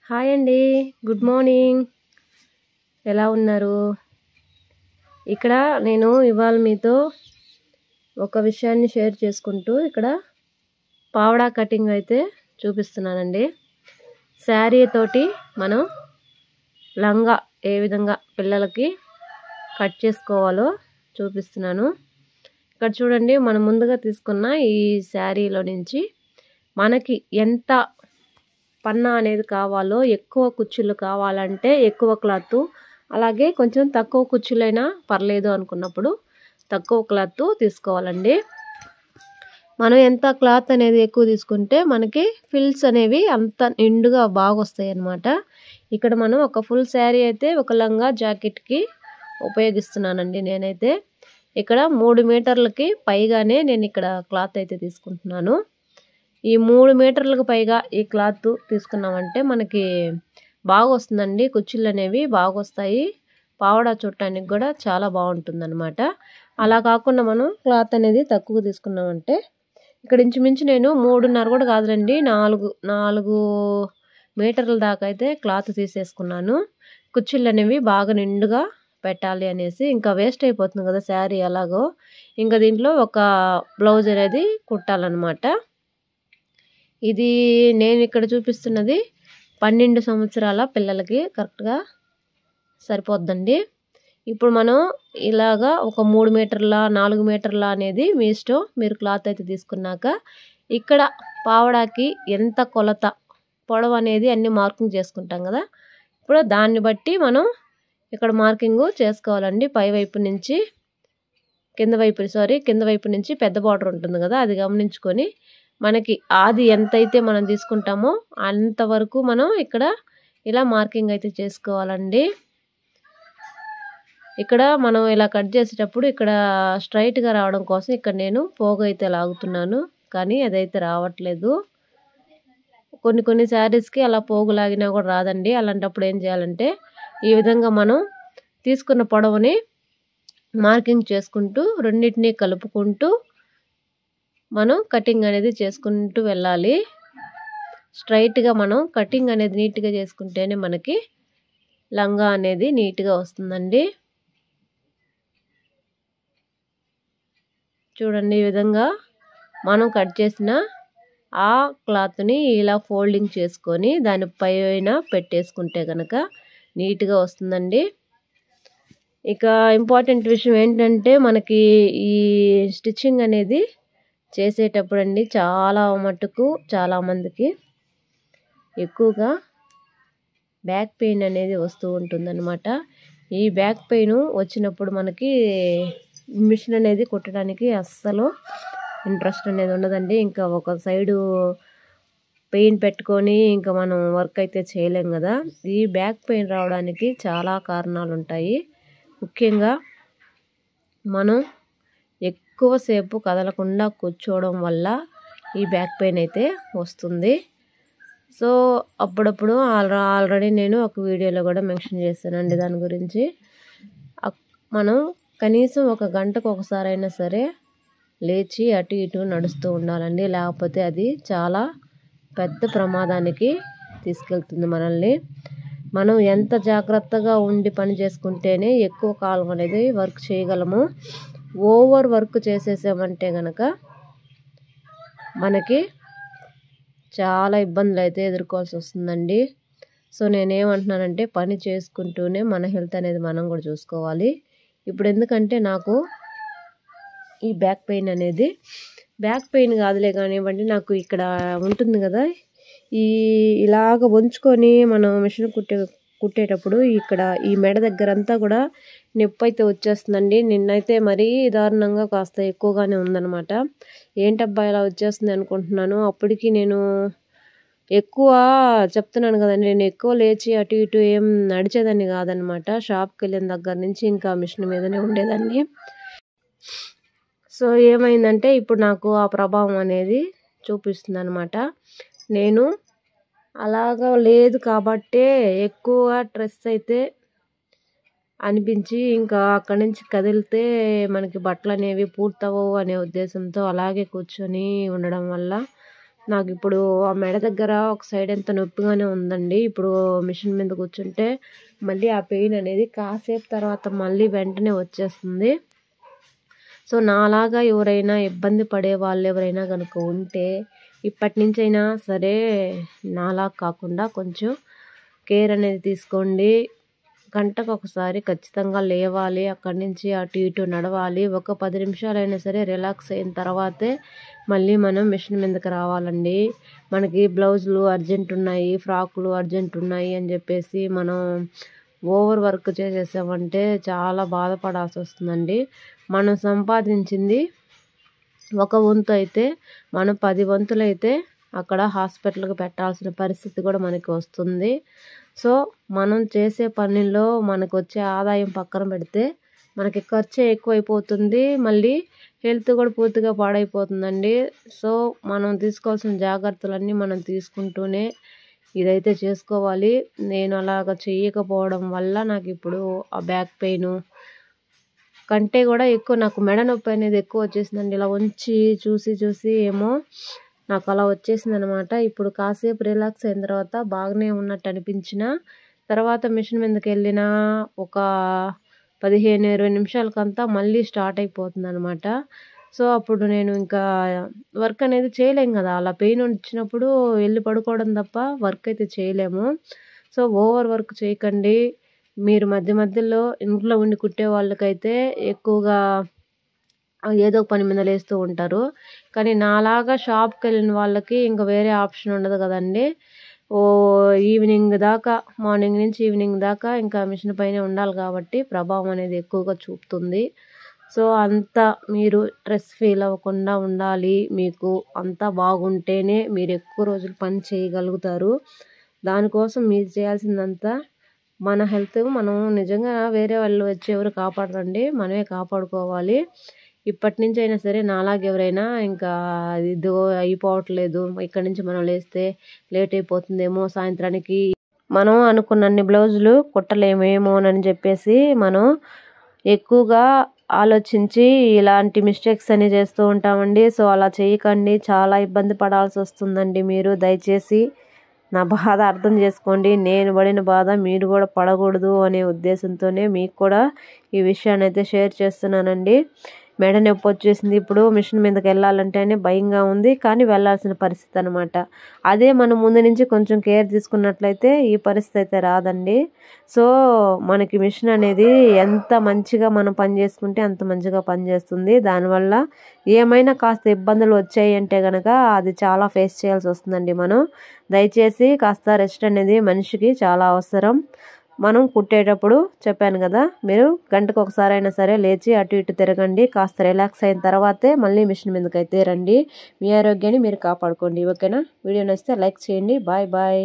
Hi అండి. Good morning. ఎలా ఉన్నారు? ఇక్కడ నేను ఇవాళ మీతో ఒక విషయాన్ని షేర్ చేసుకుంటూ ఇక్కడ పావడా కటింగ్ అయితే చూపిస్తున్నానండి. శారీ తోటి మనం లంగా ఏ విధంగా పిల్లలకి కట్ చేసుకోవాలో చూపిస్తున్నాను. ఇక్కడ చూడండి, మనం ముందుగా తీసుకున్న ఈ శారీలో నుంచి మనకి ఎంత పన్నా అనేది కావాలో, ఎక్కువ కుచ్చులు కావాలంటే ఎక్కువ క్లాత్, అలాగే కొంచెం తక్కువ కుచ్చులైనా పర్లేదు అనుకున్నప్పుడు తక్కువ క్లాత్ తీసుకోవాలండి. మనం ఎంత క్లాత్ అనేది ఎక్కువ తీసుకుంటే మనకి ఫిల్స్ అనేవి అంత నిండుగా బాగా వస్తాయి అన్నమాట. ఇక్కడ మనం ఒక ఫుల్ శారీ అయితే ఒక లంగా జాకెట్కి ఉపయోగిస్తున్నానండి. నేనైతే ఇక్కడ 3 మీటర్లకి పైగానే నేను ఇక్కడ క్లాత్ అయితే తీసుకుంటున్నాను. ఈ 3 మీటర్లకు పైగా ఈ క్లాత్ తీసుకున్నామంటే మనకి బాగా వస్తుందండి. కుచ్చుళ్ళు అనేవి బాగా వస్తాయి. పావడా చుట్టానికి కూడా చాలా బాగుంటుందన్నమాట. అలా కాకుండా మనం క్లాత్ అనేది తక్కువ తీసుకున్నామంటే ఇక్కడ ఇంచుమించు నేను 3.5 కూడా కాదులండి, 4 మీటర్ల దాకా అయితే క్లాత్ తీసేసుకున్నాను. కుచ్చుళ్ళు అనేవి బాగా నిండుగా పెట్టాలి అనేసి. ఇంకా వేస్ట్ అయిపోతుంది కదా శారీ అలాగో. ఇంకా దీంట్లో ఒక బ్లౌజ్ అనేది కుట్టాలన్నమాట. ఇది నేను ఇక్కడ చూపిస్తున్నది 12 సంవత్సరాల పిల్లలకి కరెక్ట్గా సరిపోద్దండి. ఇప్పుడు మనం ఇలాగా ఒక 3 మీటర్ల 4 మీటర్ల అనేది మీ ఇష్టం. మీరు క్లాత్ అయితే తీసుకున్నాక ఇక్కడ పావడాకి ఎంత కొలత పొడవు అనేది అన్ని మార్కింగ్ చేసుకుంటాం కదా. ఇప్పుడు దాన్ని బట్టి మనం ఇక్కడ మార్కింగ్ చేసుకోవాలండి. పై వైపు నుంచి కింద వైపు నుంచి పెద్ద బార్డర్ ఉంటుంది కదా, అది గమనించుకొని మనకి ఆది ఎంతైతే మనం తీసుకుంటామో అంతవరకు మనం ఇక్కడ ఇలా మార్కింగ్ అయితే చేసుకోవాలండి. ఇక్కడ మనం ఇలా కట్ చేసేటప్పుడు ఇక్కడ స్ట్రైట్గా రావడం కోసం ఇక్కడ నేను పోగు అయితే లాగుతున్నాను, కానీ అదైతే రావట్లేదు. కొన్ని శారీస్కి అలా పోగు లాగినా కూడా రాదండి. అలాంటప్పుడు ఏం చేయాలంటే ఈ విధంగా మనం తీసుకున్న పొడవుని మార్కింగ్ చేసుకుంటూ రెండింటినీ కలుపుకుంటూ మనం కటింగ్ అనేది చేసుకుంటూ వెళ్ళాలి. స్ట్రైట్గా మనం కటింగ్ అనేది నీట్గా చేసుకుంటేనే మనకి లంగా అనేది నీట్గా వస్తుందండి. చూడండి, ఈ విధంగా మనం కట్ చేసిన ఆ క్లాత్ని ఇలా ఫోల్డింగ్ చేసుకొని దానిపైన పెట్టేసుకుంటే కనుక నీట్గా వస్తుందండి. ఇక ఇంపార్టెంట్ విషయం ఏంటంటే మనకి ఈ స్టిచ్చింగ్ అనేది చేసేటప్పుడు అండి చాలా మటుకు చాలామందికి ఎక్కువగా బ్యాక్ పెయిన్ అనేది వస్తూ ఉంటుందన్నమాట. ఈ బ్యాక్ పెయిన్ వచ్చినప్పుడు మనకి మిషన్ అనేది కుట్టడానికి అస్సలు ఇంట్రెస్ట్ అనేది ఉండదండి. ఇంకా ఒక సైడు పెయిన్ పెట్టుకొని ఇంకా మనం వర్క్ అయితే చేయలేం కదా. ఈ బ్యాక్ పెయిన్ రావడానికి చాలా కారణాలు ఉంటాయి. ముఖ్యంగా మనం ఎక్కువసేపు కదలకుండా కూర్చోవడం వల్ల ఈ బ్యాక్ పెయిన్ అయితే వస్తుంది. సో అప్పుడప్పుడు ఆల్రెడీ నేను ఒక వీడియోలో కూడా మెన్షన్ చేశానండి దాని గురించి. మనం కనీసం ఒక గంటకు ఒకసారి అయినా సరే లేచి అటు ఇటు నడుస్తూ ఉండాలండి. లేకపోతే అది చాలా పెద్ద ప్రమాదానికి తీసుకెళ్తుంది మనల్ని. మనం ఎంత జాగ్రత్తగా ఉండి పని చేసుకుంటేనే ఎక్కువ కాలం అనేది వర్క్ చేయగలము. ఓవర్ వర్క్ చేసేసామంటే కనుక మనకి చాలా ఇబ్బందులు అయితే ఎదుర్కోవాల్సి వస్తుందండి. సో నేనేమంటున్నానంటే పని చేసుకుంటూనే మన హెల్త్ అనేది మనం కూడా చూసుకోవాలి. ఇప్పుడు ఎందుకంటే నాకు ఈ బ్యాక్ పెయిన్ కాదులే కానివ్వండి, నాకు ఇక్కడ ఉంటుంది కదా, ఇలాగ వంచుకొని మనం మిషన్ కుట్టేటప్పుడు ఇక్కడ ఈ మెడ దగ్గర అంతా కూడా నొప్పి అయితే వచ్చేస్తుందండి. నిన్నైతే మరీ దారుణంగా కాస్త ఎక్కువగానే ఉందన్నమాట. ఏంటబ్బా ఇలా వచ్చేస్తుంది అనుకుంటున్నాను. అప్పటికి నేను ఎక్కువ చెప్తున్నాను కదండి, నేను ఎక్కువ లేచి అటు ఇటు ఏం నడిచేదాన్ని కాదనమాట. షాప్కి వెళ్ళిన దగ్గర నుంచి ఇంకా మిషన్ మీదనే ఉండేదాన్ని. సో ఏమైందంటే ఇప్పుడు నాకు ఆ ప్రభావం అనేది చూపిస్తుంది అనమాట. నేను అలాగా లేదు కాబట్టే ఎక్కువ స్ట్రెస్ అయితే అనిపించి ఇంకా అక్కడి నుంచి కదిలితే మనకి బట్టలు అనేవి పూర్తవవు అనే ఉద్దేశంతో అలాగే కూర్చొని ఉండడం వల్ల నాకు ఇప్పుడు ఆ మెడ దగ్గర ఒక సైడ్ ఎంత నొప్పిగానే ఉందండి. ఇప్పుడు మిషన్ మీద కూర్చుంటే మళ్ళీ ఆ పెయిన్ అనేది కాసేపు తర్వాత మళ్ళీ వెంటనే వచ్చేస్తుంది. సో నాలాగా ఎవరైనా ఇబ్బంది పడే వాళ్ళు ఎవరైనా కనుక ఉంటే ఇప్పటి నుంచైనా సరే నాలా కాకుండా కొంచెం కేర్ అనేది తీసుకోండి. గంటకు ఒకసారి ఖచ్చితంగా లేవాలి, అక్కడి నుంచి అటు ఇటు నడవాలి. ఒక 10 నిమిషాలైనా సరే రిలాక్స్ అయిన తర్వాతే మళ్ళీ మనం మిషన్ మీదకి రావాలండి. మనకి బ్లౌజులు అర్జెంట్ ఉన్నాయి, ఫ్రాకులు అర్జెంట్ ఉన్నాయి అని చెప్పేసి మనం ఓవర్ వర్క్ చేసేసామంటే చాలా బాధపడాల్సి వస్తుందండి. మనం సంపాదించింది ఒక వంతు అయితే మనం 10 వంతులైతే అక్కడ హాస్పిటల్కి పెట్టాల్సిన పరిస్థితి కూడా మనకి వస్తుంది. సో మనం చేసే పనిలో మనకు వచ్చే ఆదాయం పక్కన పెడితే మనకి ఖర్చు ఎక్కువైపోతుంది, మళ్ళీ హెల్త్ కూడా పూర్తిగా పాడైపోతుందండి. సో మనం తీసుకోవాల్సిన జాగ్రత్తలన్నీ మనం తీసుకుంటూనే ఇదైతే చేసుకోవాలి. నేను అలాగ చేయకపోవడం వల్ల నాకు ఇప్పుడు ఆ బ్యాక్ పెయిన్ కంటే కూడా ఎక్కువ నాకు మెడ నొప్పి అనేది ఎక్కువ వచ్చేసిందండి. ఇలా వంచి చూసి ఏమో నాకు అలా వచ్చేసిందనమాట. ఇప్పుడు కాసేపు రిలాక్స్ అయిన తర్వాత బాగానే ఉన్నట్టు అనిపించిన తర్వాత మిషన్ మీదకి వెళ్ళిన ఒక 15-20 నిమిషాలకంతా మళ్ళీ స్టార్ట్ అయిపోతుంది అనమాట. సో అప్పుడు నేను ఇంకా వర్క్ అనేది చేయలేం కదా, అలా పెయిన్ వచ్చినప్పుడు వెళ్ళి పడుకోవడం తప్ప వర్క్ అయితే చేయలేము. సో ఓవర్ వర్క్ చేయకండి. మీరు మధ్య మధ్యలో ఇంట్లో ఉండి కుట్టే వాళ్ళకైతే ఎక్కువగా ఏదో పని మీద లేస్తూ ఉంటారు. కానీ నాలాగా షాప్కి వెళ్ళిన వాళ్ళకి ఇంకా వేరే ఆప్షన్ ఉండదు కదండి. ఈవినింగ్ దాకా, మార్నింగ్ నుంచి ఈవినింగ్ దాకా ఇంకా మిషన్ పైనే ఉండాలి కాబట్టి ప్రభావం అనేది ఎక్కువగా చూపుతుంది. సో అంతా మీరు స్ట్రెస్ ఫీల్ అవ్వకుండా ఉండాలి. మీకు అంతా బాగుంటేనే మీరు ఎక్కువ రోజులు పని చేయగలుగుతారు. దానికోసం మీరు చేయాల్సిందంతా మన హెల్త్ మనం నిజంగా వేరే వాళ్ళు వచ్చి ఎవరు కాపాడరండి, మనమే కాపాడుకోవాలి. ఇప్పటి నుంచి అయినా సరే నాలాగా ఎవరైనా ఇంకా ఇదిగో అయిపోవట్లేదు, ఇక్కడి నుంచి మనం లేస్తే లేట్ అయిపోతుందేమో, సాయంత్రానికి మనం అనుకున్నన్ని బ్లౌజులు కుట్టలేమేమోనని చెప్పేసి మనం ఎక్కువగా ఆలోచించి ఇలాంటి మిస్టేక్స్ అని చేస్తూ ఉంటామండి. సో అలా చేయకండి, చాలా ఇబ్బంది పడాల్సి వస్తుందండి. మీరు దయచేసి నా బాధ అర్థం చేసుకోండి. నేను పడిన బాధ మీరు కూడా పడకూడదు అనే ఉద్దేశంతోనే మీకు కూడా ఈ విషయాన్ని అయితే షేర్ చేస్తున్నానండి. మెడ నొప్పి వచ్చేసింది, ఇప్పుడు మిషన్ మీదకి వెళ్ళాలంటేనే భయంగా ఉంది, కానీ వెళ్ళాల్సిన పరిస్థితి అనమాట. అదే మనం ముందు నుంచి కొంచెం కేర్ తీసుకున్నట్లయితే ఈ పరిస్థితి అయితే రాదండి. సో మనకి మిషన్ అనేది ఎంత మంచిగా మనం పని చేసుకుంటే అంత మంచిగా పనిచేస్తుంది. దానివల్ల ఏమైనా కాస్త ఇబ్బందులు వచ్చాయి అంటే కనుక అది చాలా ఫేస్ చేయాల్సి వస్తుందండి. మనం దయచేసి కాస్త రెస్ట్ అనేది మనిషికి చాలా అవసరం. మనం కుట్టేటప్పుడు చెప్పాను కదా, మీరు గంటకు ఒకసారి అయినా సరే లేచి అటు ఇటు తిరగండి. కాస్త రిలాక్స్ అయిన తర్వాతే మళ్ళీ మిషన్ మీదకి అయితే రండి. మీ ఆరోగ్యాన్ని మీరు కాపాడుకోండి. ఓకేనా? వీడియో నచ్చితే లైక్ చేయండి. Bye bye.